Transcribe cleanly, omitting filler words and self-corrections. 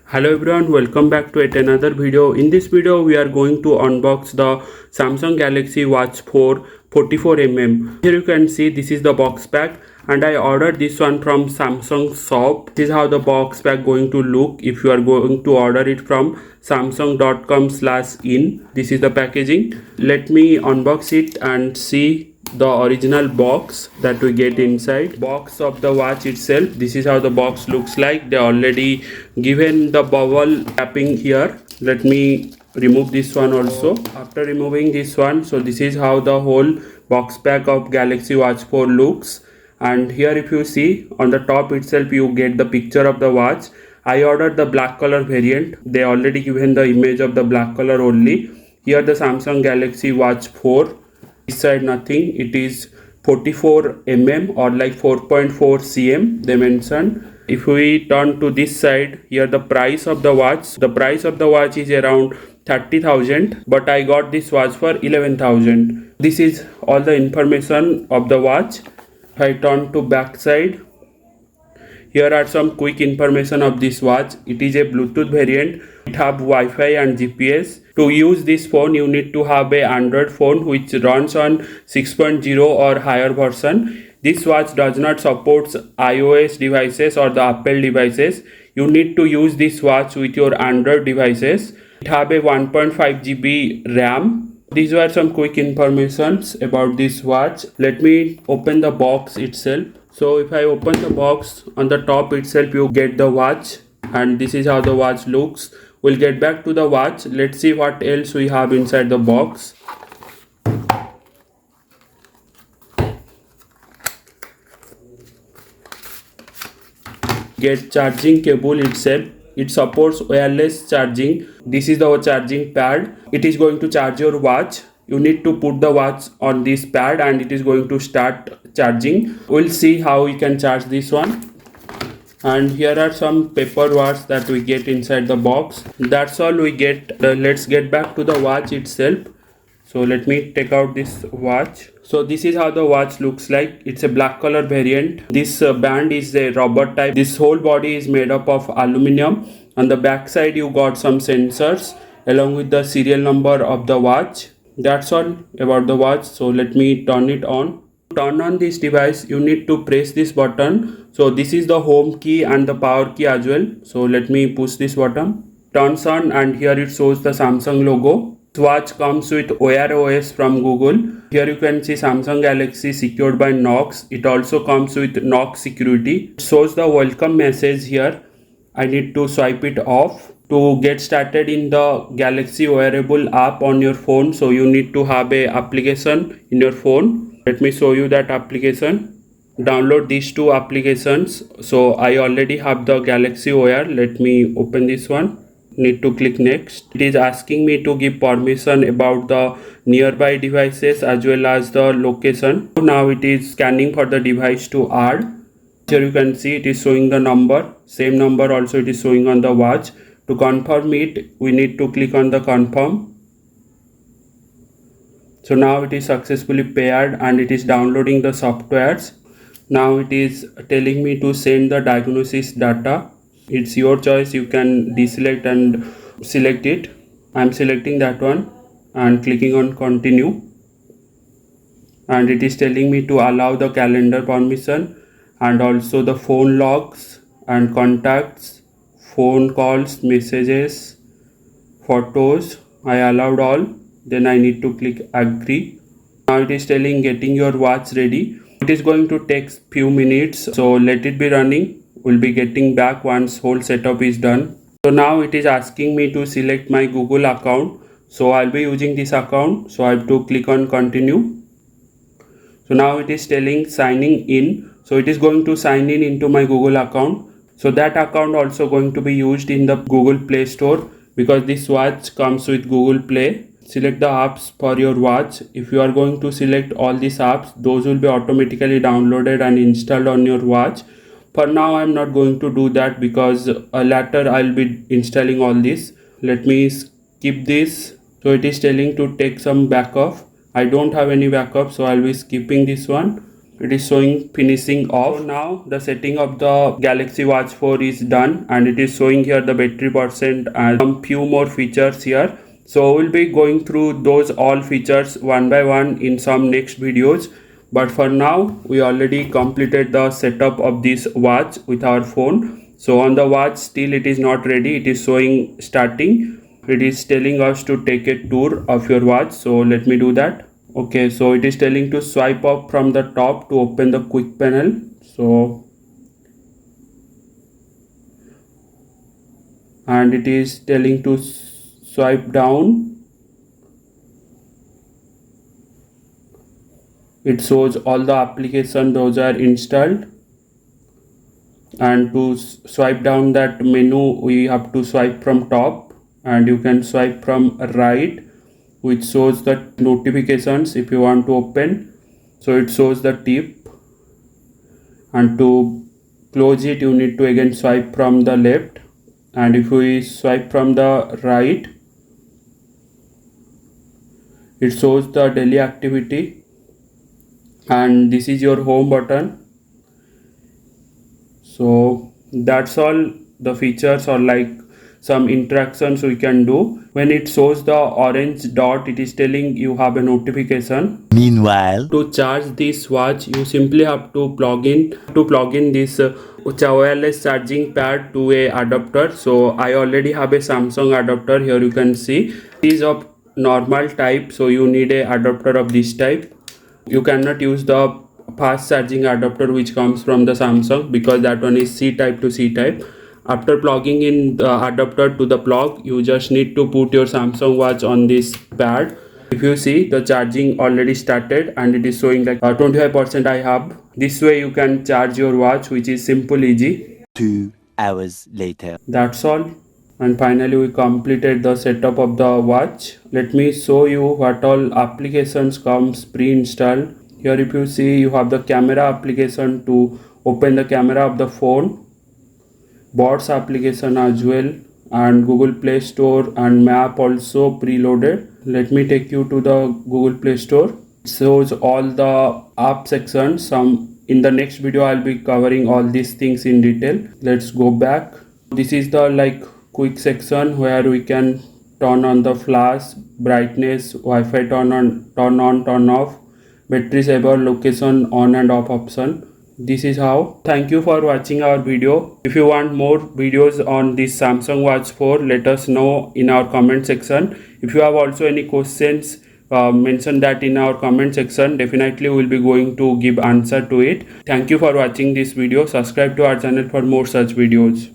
Hello everyone, welcome back to yet another video. In this video we are going to unbox the Samsung Galaxy Watch 4 44mm. Here you can see this is the box pack and I ordered this one from Samsung shop. This is how the box pack going to look if you are going to order it from samsung.com/in. This is the packaging. Let me unbox it and see the original box that we get inside. Box of the watch itself, this is how the box looks like. They already given the bubble wrapping here. Let me remove this one also. After removing this one, so this is how the whole box pack of Galaxy Watch 4 looks. And here if you see on the top itself, you get the picture of the watch. I ordered the black color variant. They already given the image of the black color only. Here the Samsung Galaxy Watch 4. This side nothing, it is 44mm or like 4.4 cm they mentioned. If we turn to this side, here the price of the watch, is around 30,000, but I got this watch for 11,000. This is all the information of the watch. If I turn to back side, here are some quick information of this watch. It is a Bluetooth variant. It have Wi-Fi and GPS. To use this phone, you need to have a Android phone which runs on 6.0 or higher version. This watch does not support iOS devices or the Apple devices. You need to use this watch with your Android devices. It have a 1.5 GB RAM. These were some quick informations about this watch. Let me open the box itself. So if I open the box, on the top itself you get the watch and this is how the watch looks. We'll get back to the watch. Let's see what else we have inside the box. Get charging cable itself. It supports wireless charging. This is the charging pad. It is going to charge your watch. You need to put the watch on this pad and it is going to start charging. We'll see how we can charge this one. And here are some paperwork that we get inside the box. That's all we get. Let's get back to the watch itself. So let me take out this watch. So this is how the watch looks like. It's a black color variant. This band is a rubber type. This whole body is made up of aluminum. On the back side you got some sensors along with the serial number of the watch. That's all about the watch. So let me turn it on. To turn on this device, you need to press this button. So this is the home key and the power key as well. So let me push this button. Turns on and here it shows the Samsung logo. This watch comes with Wear OS from Google. Here you can see Samsung Galaxy secured by Knox. It also comes with Knox security. It shows the welcome message here. I need to swipe it off. To get started in the Galaxy wearable app on your phone, so you need to have a application in your phone. Let me show you that application. Download these two applications. So I already have the Galaxy Wear. Let me open this one. Need to click next. It is asking me to give permission about the nearby devices as well as the location. Now it is scanning for the device to add. Here you can see it is showing the number. Same number also it is showing on the watch. To confirm it, we need to click on the confirm. So now it is successfully paired and it is downloading the softwares. Now it is telling me to send the diagnosis data. It's your choice. You can deselect and select it. I'm selecting that one and clicking on continue. And it is telling me to allow the calendar permission and also the phone logs and contacts, phone calls, messages, photos. I allowed all. Then I need to click agree. Now it is telling getting your watch ready. It is going to take few minutes, so let it be running. We'll be getting back once whole setup is done. So now it is asking me to select my Google account. So I'll be using this account. So I have to click on continue. So now it is telling signing in. So it is going to sign in into my Google account. So that account also going to be used in the Google Play Store because this watch comes with Google Play. Select the apps for your watch. If you are going to select all these apps, those will be automatically downloaded and installed on your watch. For now I am not going to do that because later I'll be installing all this. Let me skip this. So it is telling to take some backup. I don't have any backup, so I'll be skipping this one. it is showing finishing off. So now the setting of the Galaxy Watch 4 is done, and it is showing here the battery percent and some few more features here. So we'll be going through those all features one by one in some next videos. But for now, we already completed the setup of this watch with our phone. So on the watch, still it is not ready. It is showing starting. It is telling us to take a tour of your watch. So let me do that. Okay, so it is telling to swipe up from the top to open the quick panel. So, and it is telling to swipe down. It shows all the applications those are installed, and to swipe down that menu we have to swipe from top, and you can swipe from right, which shows the notifications if you want to open. So it shows the tip, and to close it you need to again swipe from the left, and if we swipe from the right it shows the daily activity, and this is your home button. So that's all the features, or like some interactions we can do. When it shows the orange dot, it is telling you have a notification. Meanwhile, To charge this watch, you simply have to plug in this wireless charging pad to a adapter. So I already have a Samsung adapter. Here you can see it is of normal type, so you need a adapter of this type. You cannot use the fast charging adapter which comes from the Samsung, because that one is C type to C type. After plugging in the adapter to the plug, you just need to put your Samsung watch on this pad. If you see, the charging already started and it is showing like 25% I have. This way you can charge your watch, which is simple, easy. 2 hours later. That's all. And finally we completed the setup of the watch. Let me show you what all applications comes pre-installed. Here if you see, you have the camera application to open the camera of the phone, bots application as well, and Google Play Store and map also preloaded. Let me take you to the Google Play Store. It shows all the app sections. Some in the next video I'll be covering all these things in detail. Let's go back. This is the like quick section where we can turn on the flash, brightness, Wi-Fi turn on, turn off, battery saver, location on and off option. This is how. Thank you for watching our video. If you want more videos on this Samsung Watch 4, let us know in our comment section. If you have also any questions, mention that in our comment section. Definitely we will be going to give answer to it. Thank you for watching this video. Subscribe to our channel for more such videos.